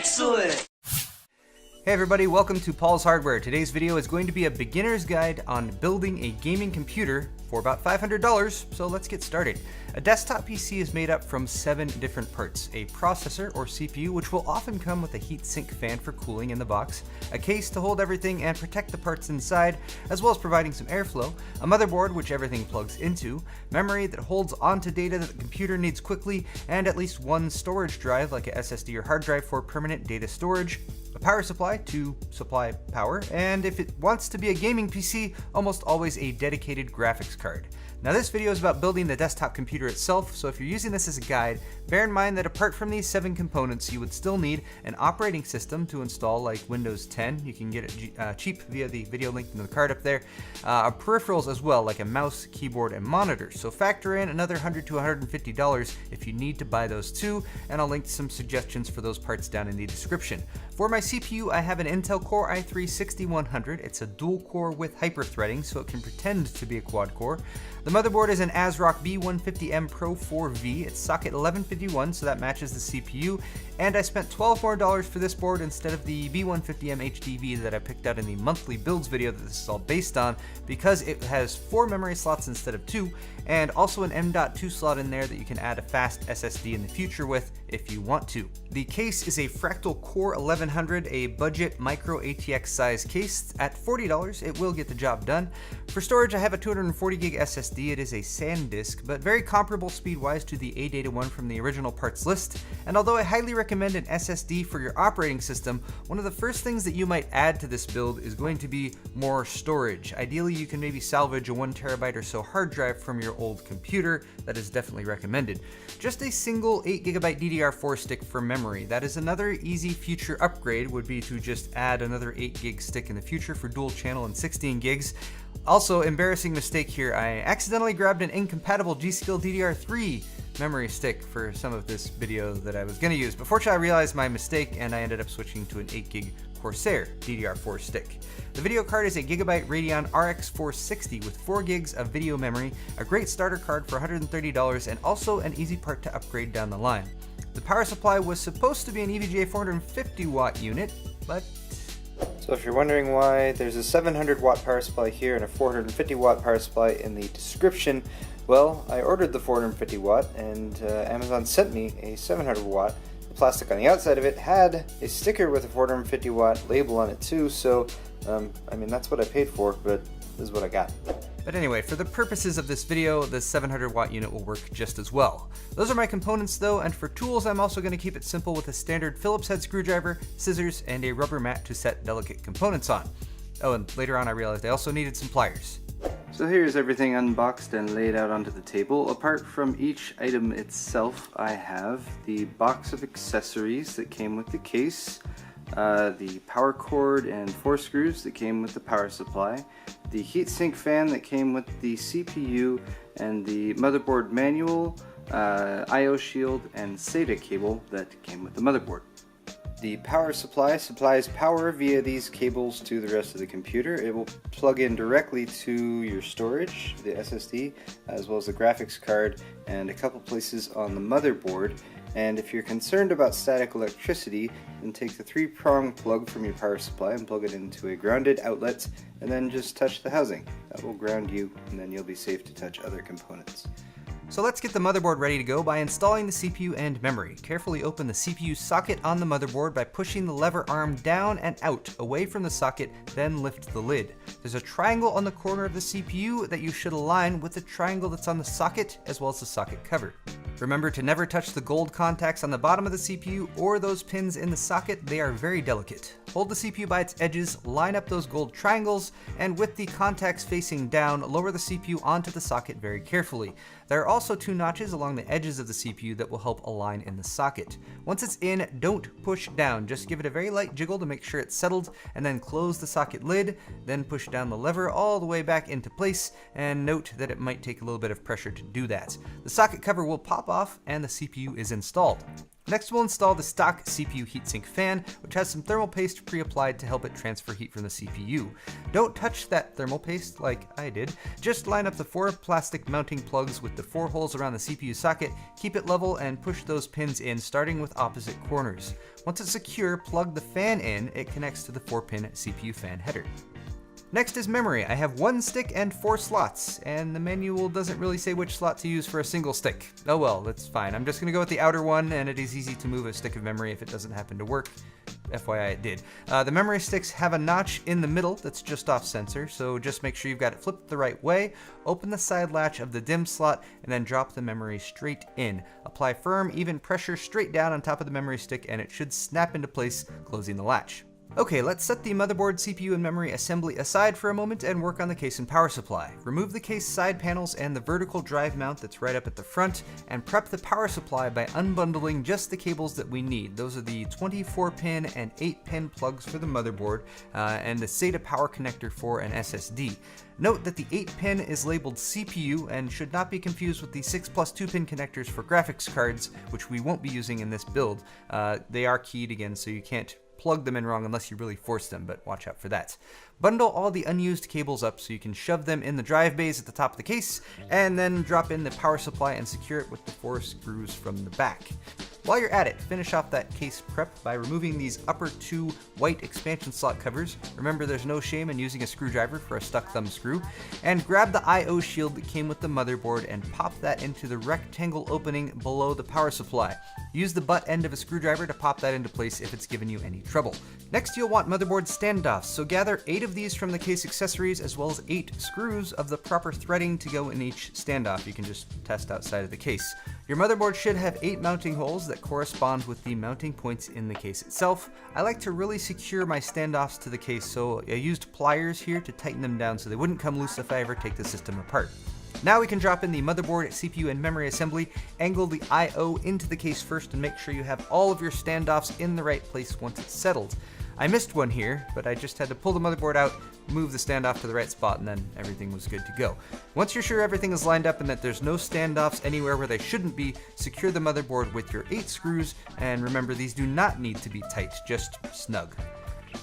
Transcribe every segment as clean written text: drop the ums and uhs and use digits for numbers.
Excellent! Hey everybody, welcome to Paul's Hardware. Today's video is going to be a beginner's guide on building a gaming computer for about $500, so let's get started. A desktop PC is made up from 7 different parts: a processor or CPU, which will often come with a heatsink fan for cooling in the box, a case to hold everything and protect the parts inside, as well as providing some airflow, a motherboard which everything plugs into, memory that holds onto data that the computer needs quickly, and at least one storage drive like a SSD or hard drive for permanent data storage, a power supply to supply power, and if it wants to be a gaming PC, almost always a dedicated graphics card. Now this video is about building the desktop computer itself, so if you're using this as a guide, bear in mind that apart from these 7 components, you would still need an operating system to install, like Windows 10. You can get it cheap via the video link in the card up there. Peripherals as well, like a mouse, keyboard, and monitor. So factor in another $100 to $150 if you need to buy those too, and I'll link some suggestions for those parts down in the description. For my CPU, I have an Intel Core i3-6100. It's a dual core with hyper-threading, so it can pretend to be a quad core. The motherboard is an ASRock B150M Pro 4V. It's socket 1151, so that matches the CPU. And I spent $12 more for this board instead of the B150M HDV that I picked out in the monthly builds video that this is all based on, because it has 4 memory slots instead of 2, and also an M.2 slot in there that you can add a fast SSD in the future with if you want to. The case is a Fractal Core 1100, a budget MicroATX size case. At $40, it will get the job done. For storage, I have a 240 gig SSD. It is a Sandisk, but very comparable speed-wise to the AData one from the original parts list. And although I highly recommend an SSD for your operating system, one of the first things that you might add to this build is going to be more storage. Ideally, you can maybe salvage a 1 terabyte or so hard drive from your old computer. That is definitely recommended. Just a single 8 gigabyte DDR4 stick for memory. That is another easy future upgrade, would be to just add another 8 gig stick in the future for dual channel and 16 gigs. Also, embarrassing mistake here, I accidentally grabbed an incompatible G.Skill DDR3 memory stick for some of this video that I was going to use, but fortunately I realized my mistake and I ended up switching to an 8 gig Corsair DDR4 stick. The video card is a Gigabyte Radeon RX 460 with 4 gigs of video memory, a great starter card for $130, and also an easy part to upgrade down the line. The power supply was supposed to be an EVGA 450 watt unit, but... So if you're wondering why there's a 700 watt power supply here and a 450 watt power supply in the description, well, I ordered the 450 watt and Amazon sent me a 700 watt. The plastic on the outside of it had a sticker with a 450 watt label on it too, so I mean, that's what I paid for, but this is what I got. But anyway, for the purposes of this video, the 700 watt unit will work just as well. Those are my components though, and for tools I'm also going to keep it simple with a standard Phillips head screwdriver, scissors, and a rubber mat to set delicate components on. Oh, and later on I realized I also needed some pliers. So here's everything unboxed and laid out onto the table. Apart from each item itself, I have the box of accessories that came with the case, the power cord and 4 screws that came with the power supply, the heatsink fan that came with the CPU, and the motherboard manual, I/O shield, and SATA cable that came with the motherboard. The power supply supplies power via these cables to the rest of the computer. It will plug in directly to your storage, the SSD, as well as the graphics card, and a couple places on the motherboard. And if you're concerned about static electricity, then take the 3-prong plug from your power supply and plug it into a grounded outlet, and then just touch the housing. That will ground you, and then you'll be safe to touch other components. So let's get the motherboard ready to go by installing the CPU and memory. Carefully open the CPU socket on the motherboard by pushing the lever arm down and out, away from the socket, then lift the lid. There's a triangle on the corner of the CPU that you should align with the triangle that's on the socket, as well as the socket cover. Remember to never touch the gold contacts on the bottom of the CPU or those pins in the socket. They are very delicate. Hold the CPU by its edges, line up those gold triangles, and with the contacts facing down, lower the CPU onto the socket very carefully. There are also 2 notches along the edges of the CPU that will help align in the socket. Once it's in, don't push down, just give it a very light jiggle to make sure it's settled, and then close the socket lid, then push down the lever all the way back into place, and note that it might take a little bit of pressure to do that. The socket cover will pop off and the CPU is installed. Next, we'll install the stock CPU heatsink fan, which has some thermal paste pre-applied to help it transfer heat from the CPU. Don't touch that thermal paste like I did. Just line up the 4 plastic mounting plugs with the 4 holes around the CPU socket, keep it level, and push those pins in, starting with opposite corners. Once it's secure, plug the fan in. It connects to the 4-pin CPU fan header. Next is memory. I have 1 stick and 4 slots, and the manual doesn't really say which slot to use for a single stick. Oh well, that's fine. I'm just gonna go with the outer one, and it is easy to move a stick of memory if it doesn't happen to work. FYI, it did. The memory sticks have a notch in the middle that's just off center, so just make sure you've got it flipped the right way. Open the side latch of the DIMM slot, and then drop the memory straight in. Apply firm, even pressure straight down on top of the memory stick, and it should snap into place, closing the latch. Okay, let's set the motherboard, CPU, and memory assembly aside for a moment and work on the case and power supply. Remove the case side panels and the vertical drive mount that's right up at the front, and prep the power supply by unbundling just the cables that we need. Those are the 24-pin and 8-pin plugs for the motherboard, and the SATA power connector for an SSD. Note that the 8-pin is labeled CPU and should not be confused with the 6+2-pin connectors for graphics cards, which we won't be using in this build. They are keyed again, so you can't plug them in wrong unless you really force them, but watch out for that. Bundle all the unused cables up so you can shove them in the drive bays at the top of the case, and then drop in the power supply and secure it with the 4 screws from the back. While you're at it, finish off that case prep by removing these upper 2 white expansion slot covers. Remember, there's no shame in using a screwdriver for a stuck thumb screw. And grab the I/O shield that came with the motherboard and pop that into the rectangle opening below the power supply. Use the butt end of a screwdriver to pop that into place if it's given you any trouble. Next, you'll want motherboard standoffs, so gather 8 of these from the case accessories, as well as 8 screws of the proper threading to go in each standoff. You can just test outside of the case. Your motherboard should have 8 mounting holes that correspond with the mounting points in the case itself. I like to really secure my standoffs to the case, so I used pliers here to tighten them down so they wouldn't come loose if I ever take the system apart. Now we can drop in the motherboard, CPU, and memory assembly. Angle the I/O into the case first and make sure you have all of your standoffs in the right place once it's settled. I missed one here, but I just had to pull the motherboard out, move the standoff to the right spot, and then everything was good to go. Once you're sure everything is lined up and that there's no standoffs anywhere where they shouldn't be, secure the motherboard with your 8 screws, and remember, these do not need to be tight, just snug.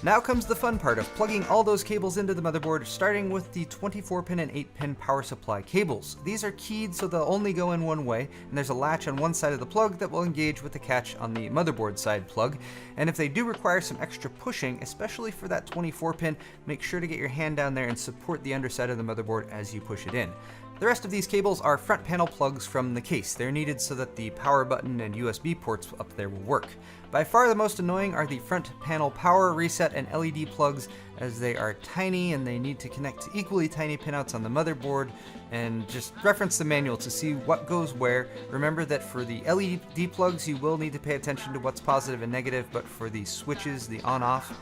Now comes the fun part of plugging all those cables into the motherboard, starting with the 24-pin and 8-pin power supply cables. These are keyed so they'll only go in one way, and there's a latch on one side of the plug that will engage with the catch on the motherboard side plug. And if they do require some extra pushing, especially for that 24-pin, make sure to get your hand down there and support the underside of the motherboard as you push it in. The rest of these cables are front panel plugs from the case. They're needed so that the power button and USB ports up there will work. By far the most annoying are the front panel power, reset, and LED plugs, as they are tiny and they need to connect to equally tiny pinouts on the motherboard, and just reference the manual to see what goes where. Remember that for the LED plugs you will need to pay attention to what's positive and negative, but for the switches, the on-off,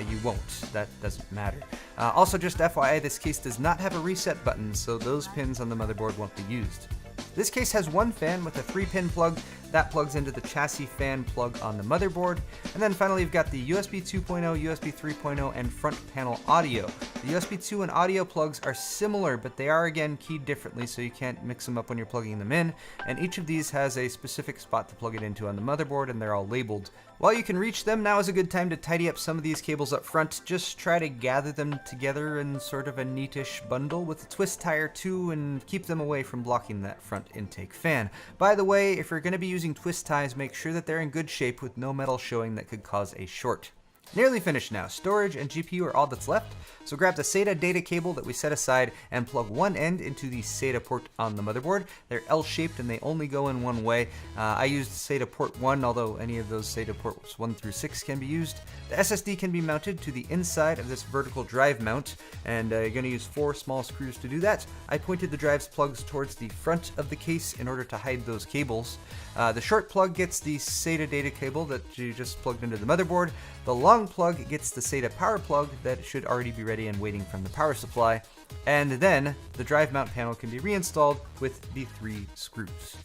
you won't. That doesn't matter. Also, just FYI, this case does not have a reset button, so those pins on the motherboard won't be used. This case has one fan with a 3-pin plug that plugs into the chassis fan plug on the motherboard. And then finally, you've got the USB 2.0, USB 3.0, and front panel audio. The USB 2 and audio plugs are similar, but they are again keyed differently, so you can't mix them up when you're plugging them in. And each of these has a specific spot to plug it into on the motherboard, and they're all labeled. While you can reach them, now is a good time to tidy up some of these cables up front. Just try to gather them together in sort of a neatish bundle with a twist tie or two, and keep them away from blocking that front intake fan. By the way, if you're going to be using twist ties, make sure that they're in good shape with no metal showing that could cause a short. Nearly finished now. Storage and GPU are all that's left, so grab the SATA data cable that we set aside and plug one end into the SATA port on the motherboard. They're L-shaped and they only go in one way. I used SATA port 1, although any of those SATA ports 1 through 6 can be used. The SSD can be mounted to the inside of this vertical drive mount, and you're going to use 4 small screws to do that. I pointed the drive's plugs towards the front of the case in order to hide those cables. The short plug gets the SATA data cable that you just plugged into the motherboard. The long plug gets the SATA power plug that should already be ready and waiting from the power supply. And then the drive mount panel can be reinstalled with the 3 screws.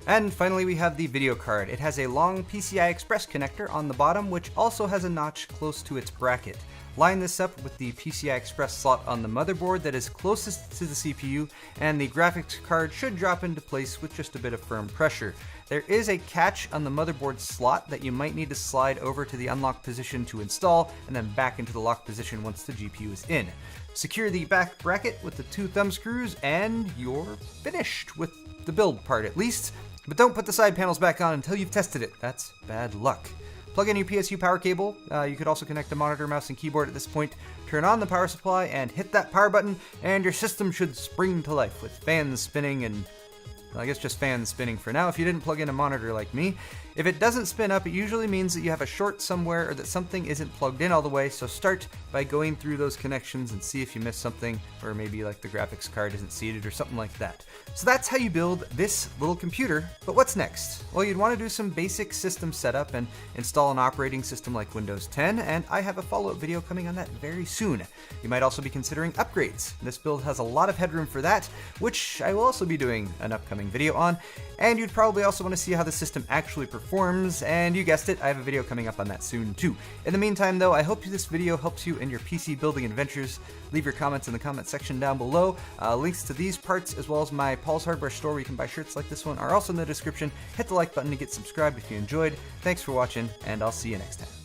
And finally, we have the video card. It has a long PCI Express connector on the bottom, which also has a notch close to its bracket. Line this up with the PCI Express slot on the motherboard that is closest to the CPU, and the graphics card should drop into place with just a bit of firm pressure. There is a catch on the motherboard slot that you might need to slide over to the unlock position to install, and then back into the lock position once the GPU is in. Secure the back bracket with the 2 thumb screws, and you're finished with the build part at least. But don't put the side panels back on until you've tested it. That's bad luck. Plug in your PSU power cable. You could also connect the monitor, mouse, and keyboard at this point. Turn on the power supply and hit that power button, and your system should spring to life with fans spinning and, well, I guess just fans spinning for now if you didn't plug in a monitor like me. If it doesn't spin up, it usually means that you have a short somewhere or that something isn't plugged in all the way, so start by going through those connections and see if you missed something, or maybe like the graphics card isn't seated or something like that. So that's how you build this little computer, but what's next? Well, you'd want to do some basic system setup and install an operating system like Windows 10, and I have a follow-up video coming on that very soon. You might also be considering upgrades. This build has a lot of headroom for that, which I will also be doing an upcoming video on, and you'd probably also want to see how the system actually performs, and you guessed it, I have a video coming up on that soon too. In the meantime though, I hope this video helps you in your PC building adventures. Leave your comments in the comment section down below. Links to these parts as well as my Paul's Hardware store where you can buy shirts like this one are also in the description. Hit the like button to get subscribed if you enjoyed. Thanks for watching, and I'll see you next time.